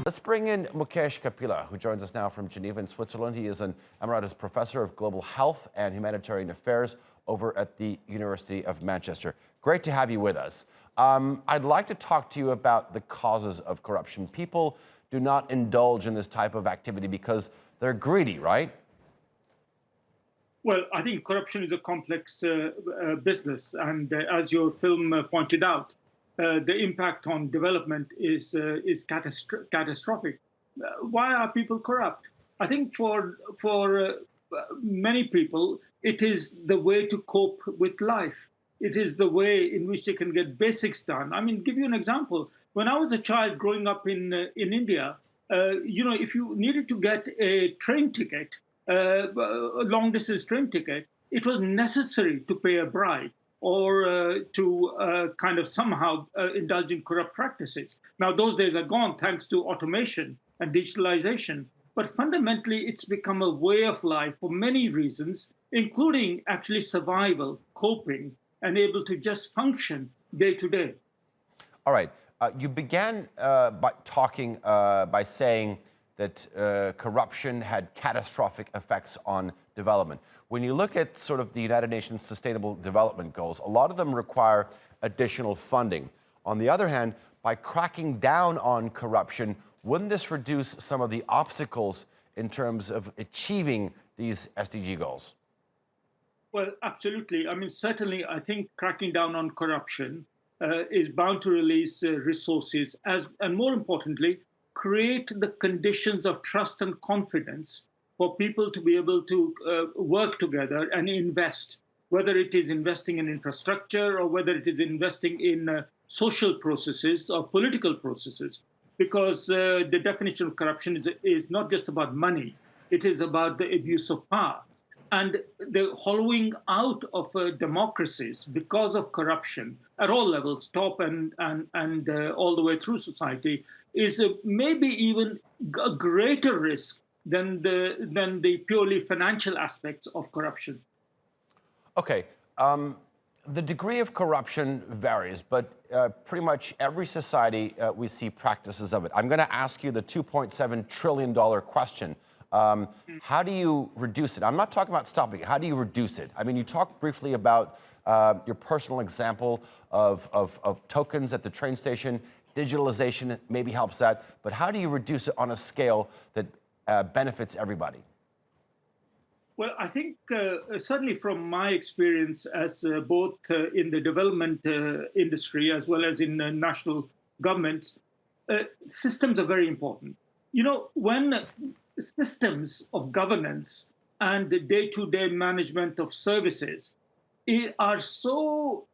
Let's bring in Mukesh Kapila, who joins us now from Geneva in Switzerland. He is an Emeritus Professor of Global Health and Humanitarian Affairs over at the University of Manchester. Great to have you with us. I'd like to talk to you about the causes of corruption. People do not indulge in this type of activity because they're greedy, right? Well, I think corruption is a complex business, and as your film pointed out, the impact on development is catastrophic. Why are people corrupt? I think for many people, it is the way to cope with life. It is the way in which they can get basics done. I mean, give you an example. When I was a child growing up in India, if you needed to get a train ticket, a long distance train ticket, it was necessary to pay a bribe or to kind of somehow indulge in corrupt practices. Now, those days are gone thanks to automation and digitalization. But fundamentally, it's become a way of life for many reasons, including actually survival, coping, and able to just function day to day. All right. You began by saying that corruption had catastrophic effects on development. When you look at sort of the United Nations Sustainable Development Goals, a lot of them require additional funding. On the other hand, by cracking down on corruption, wouldn't this reduce some of the obstacles in terms of achieving these SDG goals? Well, absolutely. I mean, certainly, I think cracking down on corruption is bound to release resources and more importantly, create the conditions of trust and confidence for people to be able to work together and invest, whether it is investing in infrastructure or whether it is investing in social processes or political processes. Because the definition of corruption is not just about money, it is about the abuse of power. And the hollowing out of democracies because of corruption at all levels, top and all the way through society, is maybe even a greater risk than the purely financial aspects of corruption. Okay. The degree of corruption varies, but pretty much every society we see practices of it. I'm going to ask you the $2.7 trillion question. How do you reduce it? I'm not talking about stopping it. How do you reduce it? I mean, you talked briefly about your personal example of tokens at the train station. Digitalization maybe helps that. But how do you reduce it on a scale that benefits everybody? Well, I think certainly from my experience as both in the development industry as well as in national governments, systems are very important. You know, when systems of governance and the day-to-day management of services are so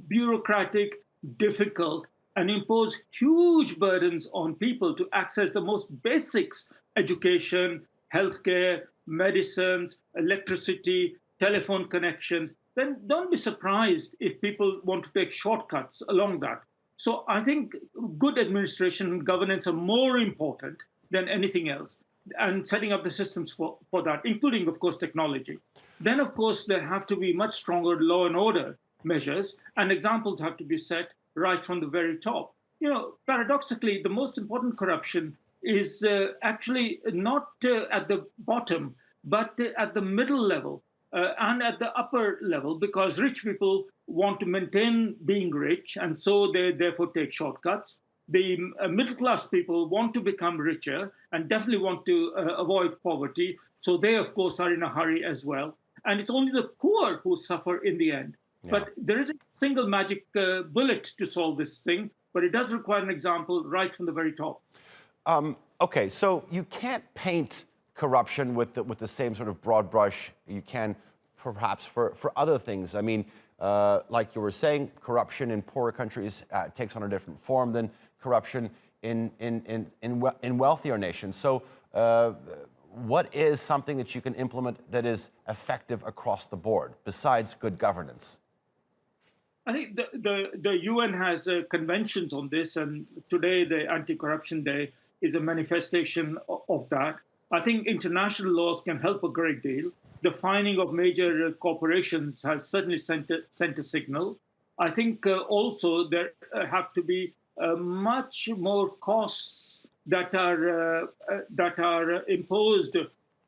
bureaucratic, difficult, and impose huge burdens on people to access the most basics, education, healthcare, medicines, electricity, telephone connections, then don't be surprised if people want to take shortcuts along that. So I think good administration and governance are more important than anything else, and setting up the systems for that, including, of course, technology. Then, of course, there have to be much stronger law and order measures, and examples have to be set right from the very top. You know, paradoxically, the most important corruption is actually not at the bottom, but at the middle level and at the upper level, because rich people want to maintain being rich, and so they therefore take shortcuts. The middle class people want to become richer and definitely want to avoid poverty, so they, of course, are in a hurry as well. And it's only the poor who suffer in the end. Yeah. But there isn't a single magic bullet to solve this thing, but it does require an example right from the very top. Okay, so you can't paint corruption with the same sort of broad brush you can perhaps for other things. I mean, like you were saying, corruption in poorer countries takes on a different form than corruption in wealthier nations. So what is something that you can implement that is effective across the board besides good governance? I think the UN has conventions on this, and today the Anti-Corruption Day is a manifestation of that. I think international laws can help a great deal. The fining of major corporations has certainly sent a signal. I think also there have to be much more costs that are imposed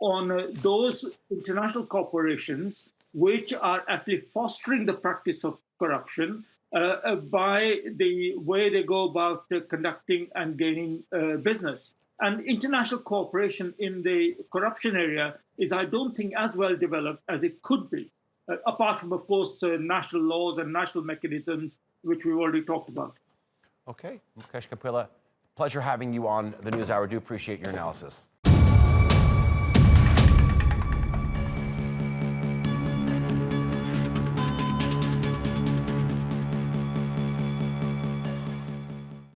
on those international corporations which are actually fostering the practice of corruption by the way they go about conducting and gaining business. And international cooperation in the corruption area is, I don't think, as well developed as it could be, apart from, of course, national laws and national mechanisms, which we've already talked about. Okay, Mukesh Kapila, pleasure having you on the NewsHour. Do appreciate your analysis.